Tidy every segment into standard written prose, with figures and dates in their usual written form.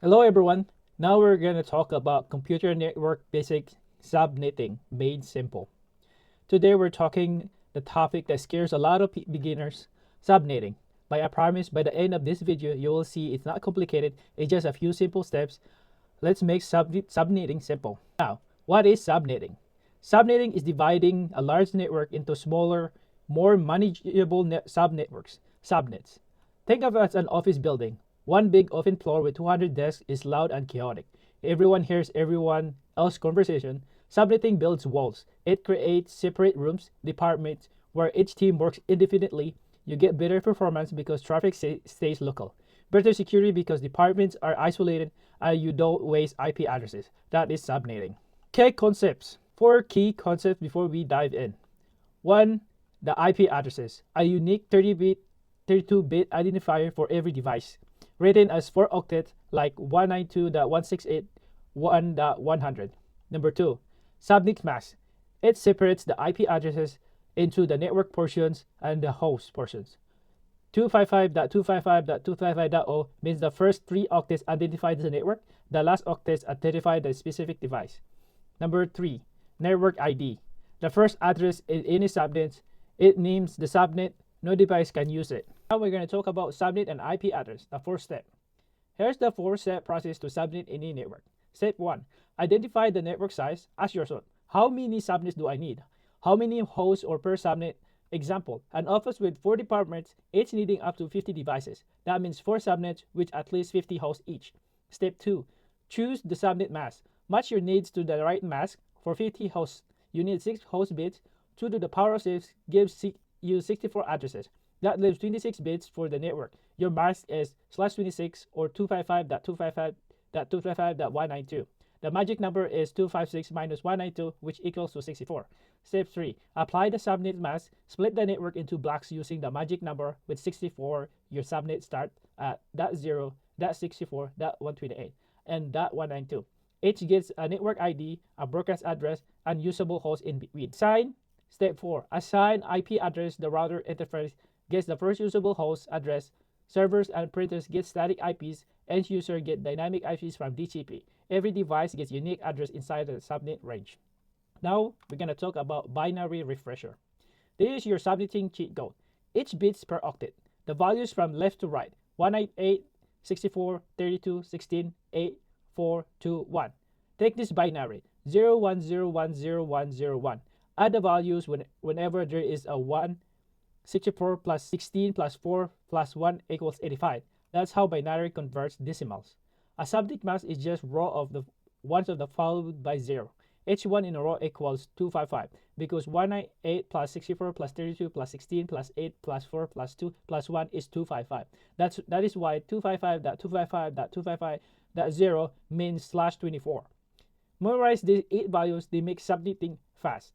Hello everyone. Now we're going to talk about computer network basics subnetting made simple. Today we're talking the topic that scares a lot of beginners, subnetting. But I promise by the end of this video you will see it's not complicated, it's just a few simple steps. Let's make subnetting simple. Now, what is subnetting? Subnetting is dividing a large network into smaller, more manageable subnetworks, subnets. Think of it as an office building. One big open floor with 200 desks is loud and chaotic. Everyone hears everyone else's conversation. Subnetting builds walls. It creates separate rooms, departments, where each team works indefinitely. You get better performance because traffic stays local. Better security because departments are isolated and you don't waste IP addresses. That is subnetting. Key concepts. 4 key concepts before we dive in. 1. The IP addresses. A unique 30-bit, 32-bit identifier for every device, written as 4 octets like 192.168.1.100. Number 2. Subnet mask. It separates the IP addresses into the network portions and the host portions. 255.255.255.0 means the first 3 octets identify the network, the last octets identify the specific device. Number 3. Network ID. The first address in any subnet, it names the subnet, no device can use it. Now we're going to talk about subnet and IP address, the 4th step. Here's the 4-step process to subnet any network. Step 1. Identify the network size. Ask yourself, how many subnets do I need? How many hosts or per subnet? Example, an office with 4 departments, each needing up to 50 devices. That means 4 subnets with at least 50 hosts each. Step 2. Choose the subnet mask. Match your needs to the right mask. For 50 hosts, you need 6 host bits. 2 to the power of 6 gives you 64 addresses. That leaves 26 bits for the network. Your mask is /26 or 255.255.255.192. The magic number is 256 minus 192, which equals to 64. Step 3. Apply the subnet mask. Split the network into blocks using the magic number with 64. Your subnet start at .0, .64, .128, and .192. Each gets a network ID, a broadcast address, and usable host in between. Step 4. Assign IP address. The router interface gets the first usable host address. Servers and printers get static IPs. End user get dynamic IPs from DHCP. Every device gets unique address inside the subnet range. Now we're going to talk about binary refresher. This is your subnetting cheat code. Each bits per octet. The values from left to right. 198, 64, 32, 16, 8, 4, 2, 1. Take this binary 01010101. Add the values whenever there is a 1. 64 plus 16 plus 4 plus 1 equals 85. That's how binary converts decimals. A subnet mask is just row of the ones of the followed by 0. Each one in a row equals 255 because 198 plus 64 plus 32 plus 16 plus 8 plus 4 plus 2 plus 1 is 255. That is why 255.255.255.0 means /24. Memorize these 8 values, they make subnetting fast.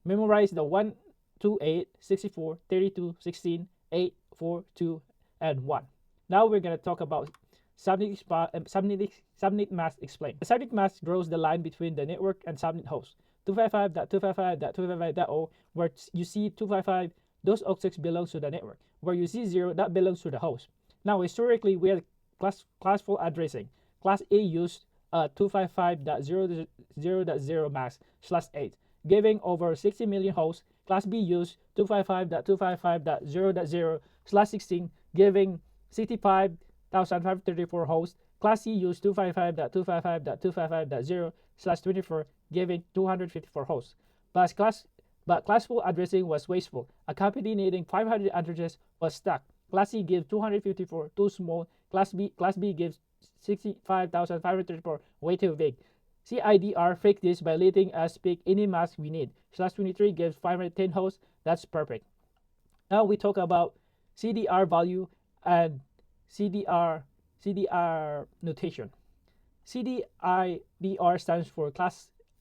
Memorize the 1, 2, 8, 64, 32, 16, 8, 4, 2, and 1. Now we're going to talk about subnet mask explained. The subnet mask draws the line between the network and subnet host. 255.255.255.0, where you see 255, those octets belongs to the network. Where you see 0, that belongs to the host. Now historically, we had classful addressing. Class A used 255.0.0.0 mask /8, giving over 60 million hosts. Class B used 255.255.0.0/16, giving 65,534 hosts. Class C used 255.255.255.0/24, giving 254 hosts. But classful addressing was wasteful. A company needing 500 addresses was stuck. Class C gives 254, too small. Class B gives 65,534, way too big. CIDR faked this by letting us pick any mask we need. /23 gives 510 hosts. That's perfect. Now we talk about CDR value and CDR notation. CIDR stands for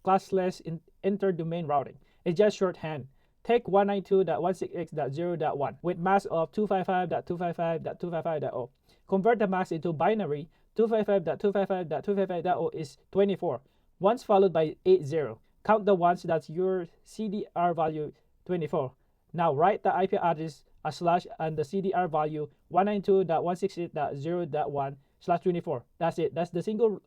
classless inter-domain routing. It's just shorthand. Take 192.168.0.1 with mask of 255.255.255.0. Convert the mask into binary. 255.255.255.0 is 24. Once followed by 80. Count the ones, that's your CDR value 24. Now write the IP address / and the CDR value 192.168.0.1 0/24. That's it. That's the single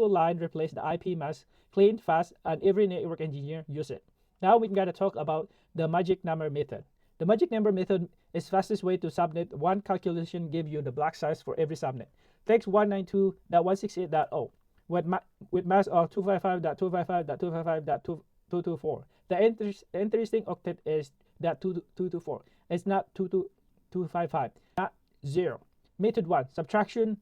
line. Replace the IP mask, clean, fast, and every network engineer use it. Now we gotta talk about the magic number method. The magic number method is fastest way to subnet. One calculation give you the block size for every subnet. Takes 192.168.0 with mask of 255.255.255.224. The interesting octet is that 224. It's not 255, not 0. Method 1, subtraction.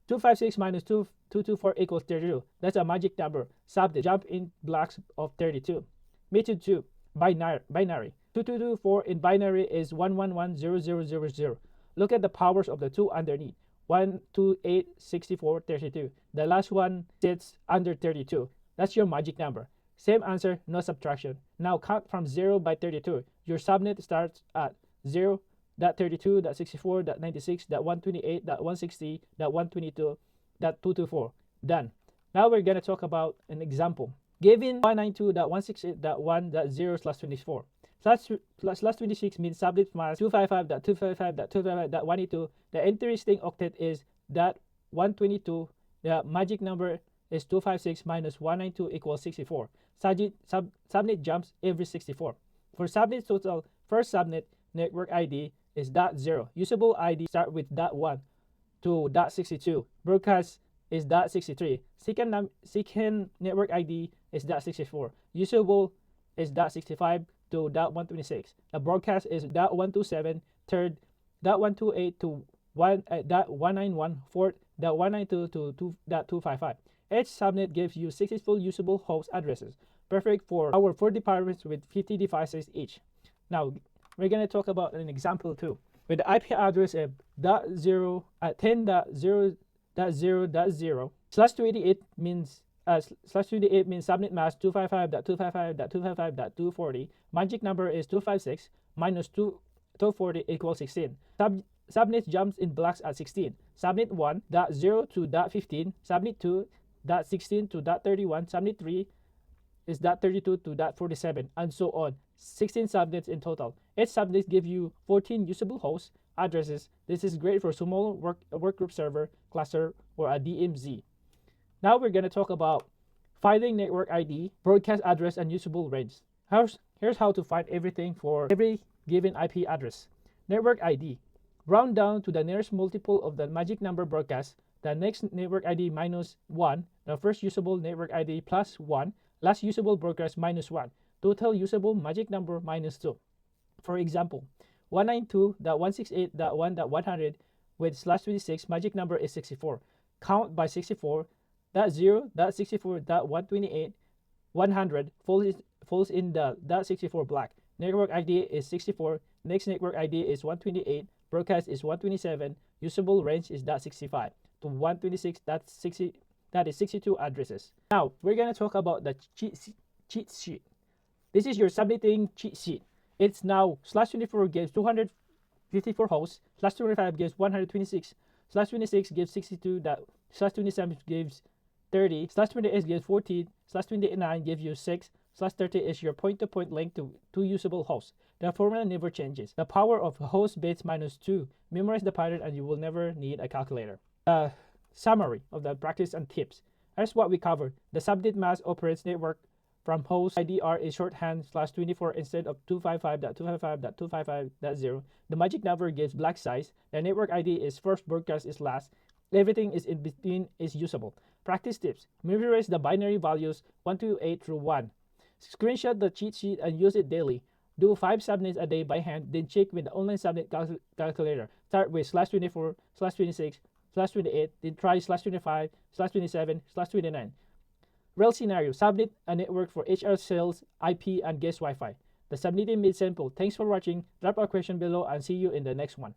256 minus 224 equals 32. That's a magic number. Subnet, jump in blocks of 32. Method 2, binary. 2224 in binary is 1110000. Look at the powers of the 2 underneath. 1, 2, 8, 64, 32. The last one sits under 32. That's your magic number. Same answer, no subtraction. Now count from 0 by 32. Your subnet starts at 0.32.64.96.128.160.122.224. Done. Now we're going to talk about an example. Given 192.168.1.0/24. /26 means subnet mask 255.255.255.182. The interesting octet is that 122. The magic number is 256 minus 192 equals 64. Subnet jumps every 64. For subnet total, first subnet network ID is .0. Usable ID start with .1 to .62. Broadcast is .63. Second network ID is .64. Usable is .65 to .126. The broadcast is .127. Third, .128 to .191. Fourth, .192 to .255. Each subnet gives you 64 usable host addresses, perfect for our 4 departments with 50 devices each. Now, we're going to talk about an example too. With the IP address of 10.0.0.0/28 means /28 means subnet mask 255.255.255.240. Magic number is 256 minus 240 equals 16. Subnet jumps in blocks at 16. Subnet 1 .0 to .15. Subnet 2 .16 to .31. Subnet 3 is .32 to .47, and so on. 16 subnets in total. Each subnet gives you 14 usable host addresses. This is great for small workgroup server, cluster, or a DMZ. Now we're going to talk about finding network ID, broadcast address, and usable range. Here's how to find everything for every given IP address. Network ID. Round down to the nearest multiple of the magic number broadcast. The next network ID minus 1. The first usable network ID plus 1. Last usable broadcast minus 1. Total usable magic number minus 2. For example, 192.168.1.100 with /26 magic number is 64. Count by 64. .0.64.128 100 falls in the .64 block. Network ID is 64. Next network ID is 128. Broadcast is 127. Usable range is .65 to 126. That is 62 addresses. Now we're gonna talk about the cheat sheet. This is your subnetting cheat sheet. It's now /24 gives 254 hosts. /25 gives 126. /26 gives 62. /27 gives 30. /28 gives 14. /29 gives you 6. /30 is your point-to-point link to 2 usable hosts. The formula never changes. The power of host bits minus 2. Memorize the pattern and you will never need a calculator. Summary of the practice and tips. Here's what we covered. The subnet mask operates network from host. CIDR is shorthand /24 instead of 255.255.255.0. The magic number gives block size. The network ID is first, broadcast is last. Everything is in between is usable. Practice tips. Memorize the binary values 128 through 1. Screenshot the cheat sheet and use it daily. Do 5 subnets a day by hand, then check with the online subnet calculator. Start with /24, /26, /28, then try /25, /27, /29. Real scenario, subnet a network for HR sales, IP, and guest Wi-Fi. The subnetting made simple. Thanks for watching. Drop a question below and see you in the next one.